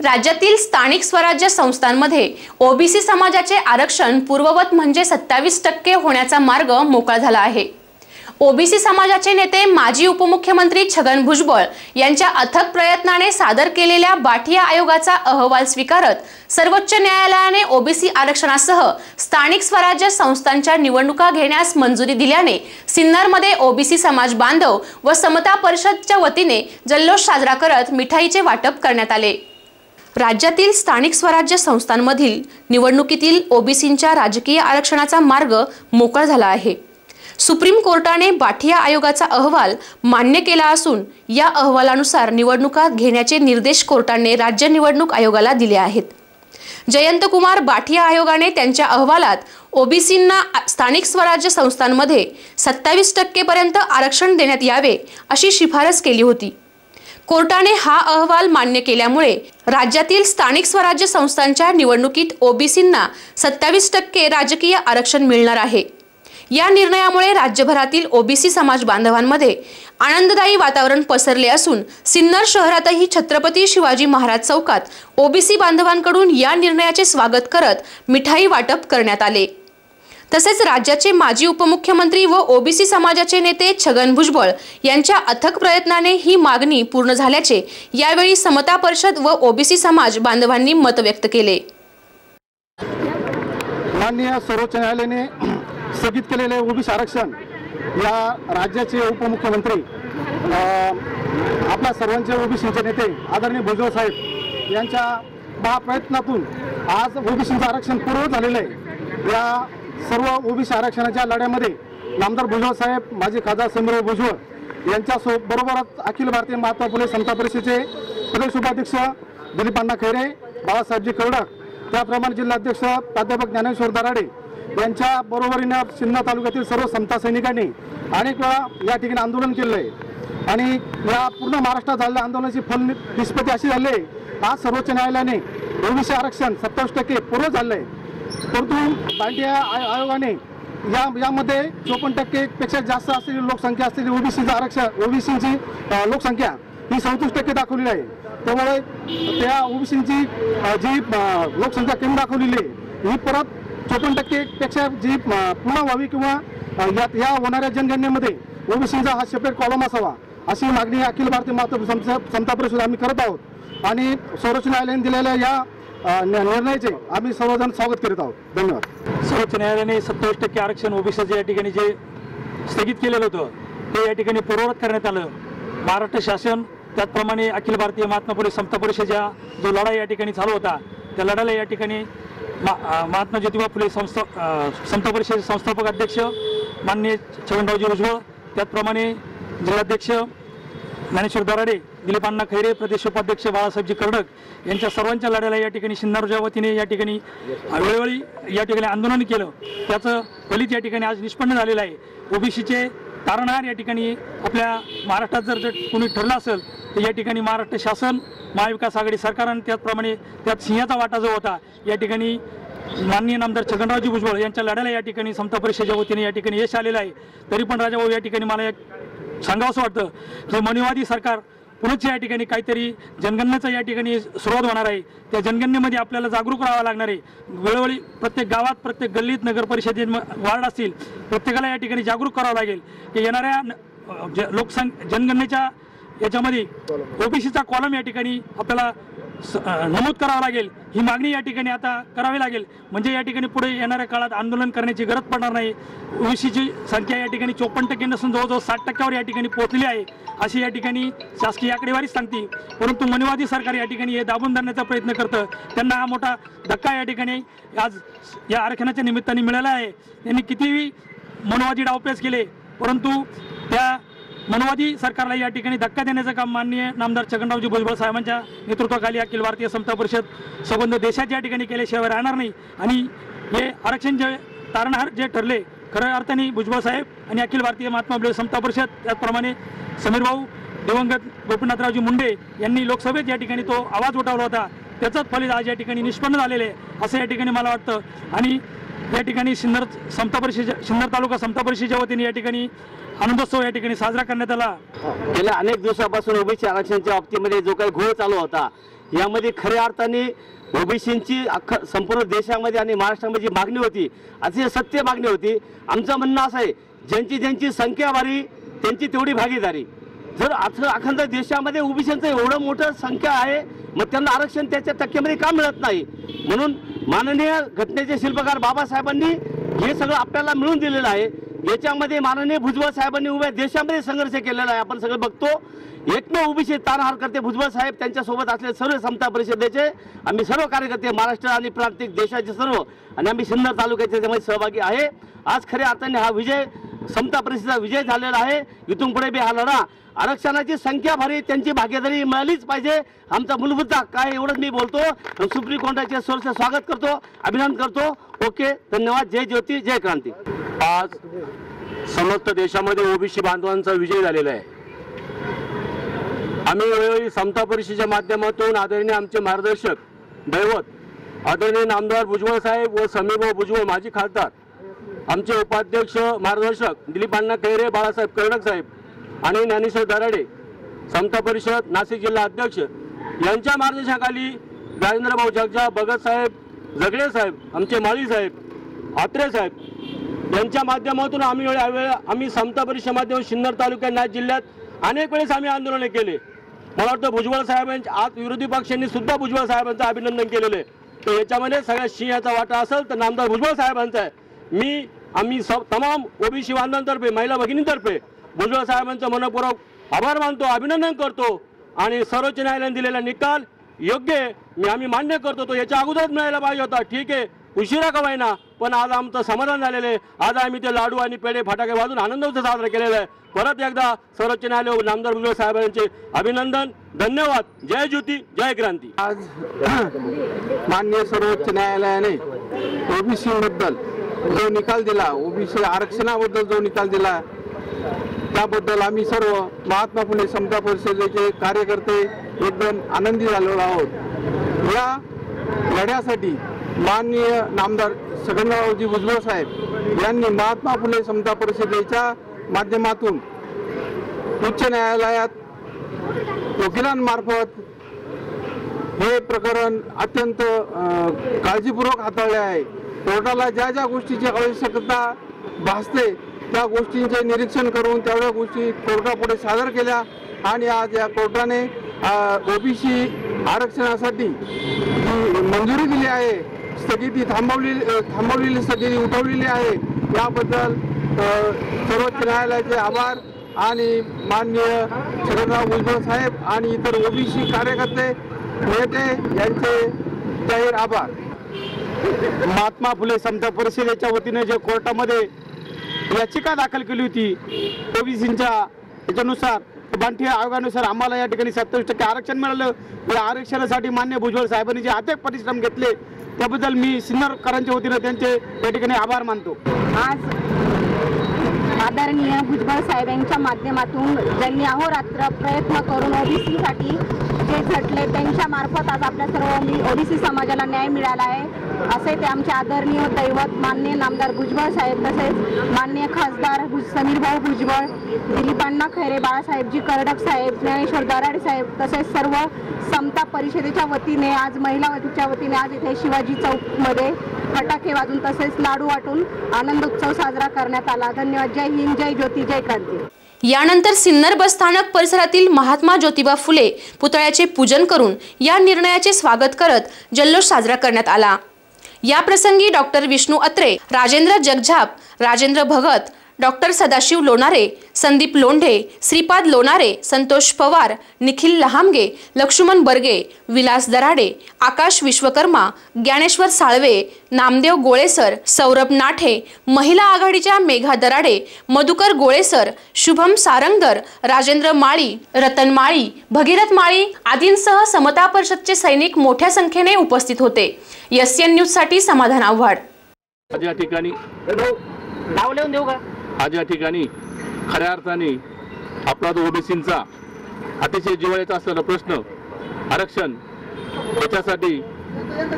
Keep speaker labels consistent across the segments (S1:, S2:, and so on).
S1: राज्यातील स्थानिक स्वराज्य संस्थांमध्ये ओबीसी समाजाचे आरक्षण पूर्ववत म्हणजे 27% होण्याचा मार्ग मोकळा झाला आहे। ओबीसी समाजाचे नेते माजी उपमुख्यमंत्री छगन भुजबळ यांच्या अथक प्रयत्नाने सादर केलेल्या बाठिया आयोगाचा अहवाल स्वीकारत सर्वोच्च न्यायालयाने ओबीसी आरक्षणासह स्थानिक स्वराज्य संस्थांच्या निवडणुका घेण्यास मंजुरी दिल्याने सिन्नरमध्ये ओबीसी समाज बांधव व समता परिषदच्या वतीने जल्लोष साजरा करत मिठाईचे वाटप करण्यात आले। राज्यातील स्थानिक स्वराज्य संस्थांमधील निवडणुकीतील ओबीसींच्या राजकीय आरक्षणाचा मार्ग मोकळा झाला आहे। सुप्रीम कोर्टाने बाठिया आयोगाचा अहवाल मान्य केला असून या अहवालानुसार निवडणुका घेण्याचे निर्देश कोर्टाने राज्य निवडणूक आयोगाला दिले आहेत। जयंत कुमार बाठिया आयोगाने त्यांच्या अहवालात ओबीसींना स्थानिक स्वराज्य संस्थांमध्ये 27% पर्यंत आरक्षण देण्यात यावे अशी शिफारस केली होती। कोर्टाने हा अहवाल मान्य केल्यामुळे राज्यातील स्थानिक स्वराज्य संस्थांच्या निवडणुकीत ओबीसींना 27% राजकीय आरक्षण मिळणार आहे। या निर्णयामुळे राज्यभरातील ओबीसी समाज बांधवांमध्ये आनंददायी वातावरण पसरले असून सिन्नर शहरातही छत्रपती शिवाजी महाराज चौकात ओबीसी बांधवांकडून या निर्णयाचे स्वागत करत मिठाई वाटप करण्यात आले। तसेच राज्याचे माजी उपमुख्यमंत्री व ओबीसी समाजाचे नेते छगन भुजबळ यांच्या अथक प्रयत्नाने ही मागणी पूर्ण झाल्याचे यावेळी समता परिषद व ओबीसी समाज बांधवांनी मत व्यक्त केले।
S2: माननीय सर्वोच्च न्यायालयाने स्थगित केलेले ओबीसी आरक्षण या राज्याचे उपमुख्यमंत्री आपल्या सर्वांचे ओबीसीचे नेते आदरणीय भुजबळ साहेब यांच्या महाप्रयत्नातून आज ओबीसीचं आरक्षण पूर्ण झालेलं आहे। या सर्व ओबीसी आरक्षणाच्या लढ्यामध्ये नामदार भुजबळ साहेब, माजी खासदार समीर भुजबळ यांच्या बरोबरच अखिल भारतीय महात्मा फुले समता परिषदेचे प्रदेश उपाध्यक्ष दिलीप अण्णा खैरे, बाळासाहेबजी करडक, त्याप्रमाणे जिल्हाध्यक्ष प्राध्यापक ज्ञानेश्वर दराडे यांच्या बरोबरीने सिन्नर तालुक्यातील सर्व समता सैनिकांनी अनेक वेळा या ठिकाणी आंदोलन केले आहे आणि या पूर्ण महाराष्ट्रात झालेल्या आंदोलनाची निष्पत्ती अशी झाली आहे, आज सर्वोच्च न्यायालयाने ओबीसी आरक्षण 27% पूर्ण झाले आहे। परंतु बाठिया आयोगाने यामध्ये 54% पेक्षा जास्त असलेली लोकसंख्या असलेली ओबीसीची लोकसंख्या ही 37% दाखवलेली आहे। त्यामुळे त्या ओबीसीची जी लोकसंख्या कमी दाखवलेली आहे ही परत 54% पेक्षा जी पुन्हा व्हावी किंवा या होणाऱ्या जनगणनेमध्ये ओबीसीचा हा सेपरेट कॉलम असावा अशी मागणी अखिल भारतीय महात्मा समता परिषद आम्ही करत आहोत आणि सर्वोच्च न्यायालयाने दिलेल्या या निर्णयाचे आम्ही सर्वजण स्वागत करीत आहोत। धन्यवाद।
S3: सर्वोच्च न्यायालयाने 27% आरक्षण ओबीसीचे या ठिकाणी जे स्थगित केलेलं होतं ते या ठिकाणी पूर्ववत करण्यात आलं। महाराष्ट्र शासन त्याचप्रमाणे अखिल भारतीय महात्मा फुले समता परिषदेचा जो लढा या ठिकाणी चालू होता त्या लढ्याला या ठिकाणी महात्मा ज्योतिबा फुले समता परिषदेचे संस्थापक अध्यक्ष माननीय छगनरावजी भुजबळ, त्याचप्रमाणे जिल्हाध्यक्ष ज्ञानेश्वर दराडे, दिलीप अण्णा खैरे, प्रदेश उपाध्यक्ष बाळासाहेबजी करडक यांच्या सर्वांच्या लढ्याला या ठिकाणी सिन्नरच्या वतीने या ठिकाणी वेळोवेळी या ठिकाणी आंदोलन केलं। त्याचं फलित या ठिकाणी आज निष्पन्न झालेलं आहे। ओबीसीचे तारणहार या ठिकाणी आपल्या महाराष्ट्रात जर कोणी ठरलं असेल तर या ठिकाणी महाराष्ट्र शासन, महाविकास आघाडी सरकार आणि त्याचप्रमाणे त्यात सिंहाचा वाटा जो होता या ठिकाणी माननीय नामदार छगनरावजी भुजबळ यांच्या लढ्याला या ठिकाणी समता परिषदेच्या वतीने या ठिकाणी यश आलेलं आहे। तरी पण राजाभाऊ या ठिकाणी मला एक सांगावंसं वाटतं की मनुवादी सरकार पुढच्या या ठिकाणी काहीतरी जनगणनेचा या ठिकाणी सुरुवात होणार आहे। त्या जनगणनेमध्ये आपल्याला जागरूक राहावं लागणार आहे। वेळोवेळी प्रत्येक गावात, प्रत्येक गल्लीत, नगर परिषदेत वार्ड असतील प्रत्येकाला या ठिकाणी जागरूक करावं लागेल की येणाऱ्या जनगणनेच्या याच्यामध्ये ओबीसीचा कॉलम या ठिकाणी आपल्याला नमूद करावं लागेल। ही मागणी या ठिकाणी आता करावी लागेल म्हणजे या ठिकाणी पुढे येणाऱ्या काळात आंदोलन करण्याची गरज पडणार नाही। ओबीसीची संख्या या ठिकाणी 54% नसून जवळजवळ 60% या ठिकाणी पोहोचली आहे अशी या ठिकाणी शासकीय आकडेवारी सांगते। परंतु मनुवादी सरकार या ठिकाणी हे दाबून धरण्याचा प्रयत्न करतं। त्यांना हा मोठा धक्का या ठिकाणी आज या आरक्षणाच्या निमित्ताने मिळाला आहे। त्यांनी कितीही मनुवादी डावपेच केले परंतु त्या मनुवादी सरकारला या ठिकाणी धक्का देण्याचं काम माननीय नामदार छगनरावजी भुजबळ साहेबांच्या नेतृत्वाखाली अखिल भारतीय समता परिषद संबंध देशात या ठिकाणी केल्याशिवाय राहणार नाही आणि हे आरक्षण जे तारणहार जे ठरले खऱ्या अर्थाने भुजबळ साहेब आणि अखिल भारतीय महात्मा फुले समता परिषद त्याचप्रमाणे समीर भाऊ, दिवंगत गोपीनाथरावजी मुंडे यांनी लोकसभेत या ठिकाणी तो आवाज उठवला होता त्याचंच फलित आज या ठिकाणी निष्पन्न झालेले आहे असं या ठिकाणी मला वाटतं। आणि या ठिकाणी सिन्नर तालुका समता परिषदेच्या वतीने या ठिकाणी आनंदोत्सव या ठिकाणी साजरा करण्यात आला।
S4: गेल्या अनेक दिवसापासून ओबीसी आरक्षणाच्या बाबतीमध्ये जो काही घोळ चालू होता यामध्ये खऱ्या अर्थाने ओबीसींची संपूर्ण देशामध्ये आणि महाराष्ट्रामध्ये जी मागणी होती, अशी सत्य मागणी होती. आमचं म्हणणं असं आहे, ज्यांची संख्या भारी त्यांची तेवढी भागीदारी. जर अखंड देशामध्ये ओबीसींचं एवढं मोठं संख्या आहे, मग त्यांना आरक्षण त्याच्या टक्क्यामध्ये का मिळत नाही? म्हणून माननीय घटनेचे शिल्पकार बाबासाहेबांनी हे सगळं आपल्याला मिळून दिलेलं आहे. याच्यामध्ये माननीय भुजबळ साहेबांनी उभ्या देशामध्ये संघर्ष केलेला आहे. आपण सगळं बघतो. एकमेव ओबीसी तारहार करते भुजबळ साहेब, त्यांच्यासोबत असलेले सर्व समता परिषदेचे आम्ही सर्व कार्यकर्ते, महाराष्ट्र आणि प्रांतिक देशाचे सर्व, आणि आम्ही सिन्नर तालुक्याचे त्यामध्ये सहभागी आहे. आज खऱ्या अर्थाने हा विजय, समता परिषदेचा विजय झालेला आहे. इथून पुढे बी हा लढा, आरक्षणाची संख्या भारी, त्यांची भागीदारी मिळालीच पाहिजे, आमचा मूलभूत हक्क आहे, एवढंच मी बोलतो. सुप्रीम कोर्टाचे सरसे स्वागत करतो, अभिनंदन करतो. ओके, धन्यवाद. जय ज्योती, जय क्रांती.
S5: आज समस्त देशामध्ये ओबीसी बांधवांचा विजय झालेला आहे. आम्ही वेळोवेळी समता परिषदेच्या माध्यमातून आदरणीय आमचे मार्गदर्शक दैवत आदरणीय नामदार भुजबळ साहेब व समीभाऊ भुजबळ माजी खासदार, आमचे उपाध्यक्ष मार्गदर्शक दिलीप अण्णा खैरे, बाळासाहेब कर्डक साहेब आणि ज्ञानेश्वर दराडे, समता परिषद नाशिक जिल्हा अध्यक्ष यांच्या मार्गदर्शनाखाली राजेंद्रभाऊ जगजाप, भगत साहेब, जगडे साहेब, आमचे माळी साहेब, आत्रे साहेब यांच्या माध्यमातून आम्ही समता परिषद माध्यमातून सिन्नर तालुक्यात नाशिक जिल्ह्यात अनेक वेळेस आम्ही आंदोलने केले. मला वाटतं भुजबळ साहेबांच्या आज विरोधी पक्षांनी सुद्धा भुजबळ साहेबांचं अभिनंदन केलेलं आहे. तर याच्यामध्ये सगळ्या सिंहाचा वाटा असेल तर नामदार भुजबळ साहेबांचा आहे. आम्ही तमाम ओबीसी बांधवांतर्फे, महिला भगिनींतर्फे भुजबळ साहेबांचं मनपूर्वक आभार मानतो, अभिनंदन करतो. आणि सर्वोच्च न्यायालयाने दिलेला निकाल योग्य आहे, आम्ही मान्य करतो. तो याच्या अगोदरच मिळायला पाहिजे होता. ठीक आहे, उशिरा का होईना, पण आज आमचं समाधान झालेलं आहे. आज आम्ही ते लाडू आणि पेढे फटाके वाजून आनंद उत्सव साजरा केलेला आहे. परत एकदा सर्वोच्च न्यायालय नामदार भुजबळ साहेबांचे अभिनंदन, धन्यवाद. जय ज्योती, जय क्रांती.
S2: आज माननीय सर्वोच्च न्यायालयाने ओबीसी बद्दल जो निकाल दिला, ओबीसी आरक्षणाबद्दल जो निकाल दिला, त्याबद्दल आम्ही सर्व महात्मा फुले समता परिषदेचे कार्यकर्ते एकदम आनंदी झालेलो आहोत. या लढ्यासाठी माननीय नामदार छगनरावजी भुजबळ साहेब यांनी महात्मा फुले समता परिषदेच्या माध्यमातून उच्च न्यायालयात वकिलांमार्फत हे प्रकरण अत्यंत काळजीपूर्वक हाताळले आहे. कोर्टाला ज्या ज्या गोष्टीची आवश्यकता भासते त्या गोष्टींचे निरीक्षण करून तेवढ्या गोष्टी कोर्टापुढे सादर केल्या. आणि आज या कोर्टाने ओबीसी आरक्षणासाठी जी मंजुरी दिली आहे, स्थगिती थांबवलेली स्थगिती उठवलेली आहे, याबद्दल सर्वोच्च न्यायालयाचे आभार. आणि माननीय छगनराव भुजबळ साहेब आणि इतर ओबीसी कार्यकर्ते नेते यांचे जाहीर आभार. महात्मा फुले समता परिषदेच्या वतीने जे कोर्टामध्ये याचिका दाखल केली होती ओबीसींच्या याच्यानुसार, बांठी आयोगानुसार आम्हाला या ठिकाणी 27% आरक्षण मिळालं. या आरक्षणासाठी मान्य भुजबळ साहेबांनी जे अथक परिश्रम घेतले त्याबद्दल मी सिन्नरकरांच्या वतीने त्यांचे या ठिकाणी आभार मानतो.
S6: आज आदरणीय भुजबळ साहेबांच्या माध्यमातून ज्यांनी अहोरात्र प्रयत्न करून ओबीसीसाठी जे झटले त्यांच्या मार्फत आज आपल्या सर्व ओबीसी समाजाला न्याय मिळाला आहे, असे ते आमचे आदरणीय दैवत माननीय नामदार भुजबळ साहेब, तसेच माननीय खासदार समीरभाऊ भुजबळ, दिलीप अण्णा खैरे, बाळासाहेबजी कर्डक साहेब, ज्ञानेश्वर दराडे साहेब, तसेच सर्व समता परिषदेच्या वतीने आज महिला वतीच्या वतीने आज इथे शिवाजी चौकमध्ये फटाके वाजून तसेच लाडू वाटून आनंद उत्सव साजरा करण्यात आला. धन्यवाद. जय हिंद, जय ज्योती, जय क्रांती.
S1: यानंतर सिन्नर बस स्थानक परिसरातील महात्मा ज्योतिबा फुले पुतळ्याचे पूजन करून या निर्णयाचे स्वागत करत जल्लोष साजरा करण्यात आला. या प्रसंगी डॉक्टर विष्णू अत्रे, राजेंद्र जगजाप, राजेंद्र भगत, डॉक्टर सदाशिव लोणारे, संदीप लोंढे, श्रीपाद लोणारे, संतोष पवार, निखिल लहामगे, लक्ष्मण बर्गे, विलास दराडे, आकाश विश्वकर्मा, ज्ञानेश्वर साळवे, नामदेव गोळेसर, सौरभ नाठे, महिला आघाडीच्या मेघा दराडे, मधुकर गोळेसर, शुभम सारंगधर, राजेंद्र माळी, रतन माळी, भगीरथ माळी आदींसह समता परिषदचे सैनिक मोठ्या संख्येने उपस्थित होते. SN न्यूज साठी समाधान आव्हाड.
S5: आज या ठिकाणी खऱ्या अर्थाने आपला जो ओबीसींचा अतिशय जिव्हाळ्याचा असलेला प्रश्न आरक्षण, त्याच्यासाठी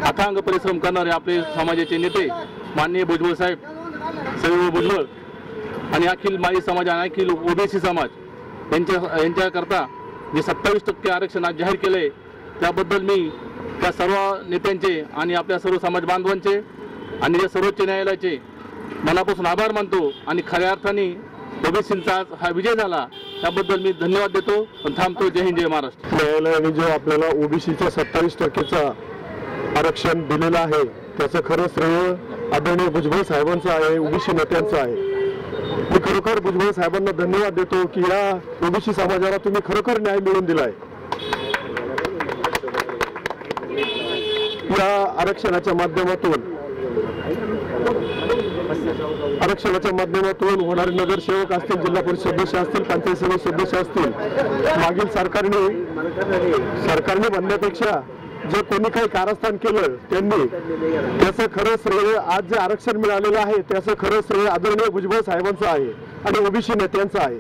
S5: अथांग परिश्रम करणारे आपले समाजाचे नेते माननीय भुजबळ साहेब, समीरभाऊ भुजबळ आणि अखिल माळी समाज आणि अखिल ओबीसी समाज यांच्याकरता जे 27% आरक्षण आज जाहीर केलं आहे, त्याबद्दल मी त्या सर्व नेत्यांचे आणि आपल्या सर्व समाज बांधवांचे आणि या सर्वोच्च न्यायालयाचे मनापासून आभार मानतो आणि खऱ्या अर्थाने ओबीसींचा हा विजय झाला त्याबद्दल मी धन्यवाद देतो आणि थांबतो. जय हिंद, जय महाराष्ट्र.
S2: न्यायालयाने जो आपल्याला ओबीसीचा 27% आरक्षण दिलेलं आहे त्याचं खरं श्रेय आदरणीय भुजबळ साहेबांचं आहे, ओबीसी नेत्यांचं आहे. मी खरोखर भुजबळ साहेबांना धन्यवाद देतो की या ओबीसी समाजाला तुम्ही खरोखर न्याय मिळवून दिलाय. या आरक्षणाच्या माध्यमातून होणारे नगरसेवक असतील, जिल्हा परिषद सदस्य असतील, पंचायत समिती सदस्य असतील, मागील सरकारने म्हणण्यापेक्षा जे कोणी काही कारस्थान केलं त्यांनी त्याचं खरं श्रेय आज जे आरक्षण मिळालेलं आहे त्याचं खरं श्रेय आदरणीय भुजबळ साहेबांचं आहे आणि ओबीसी नेत्यांचं आहे.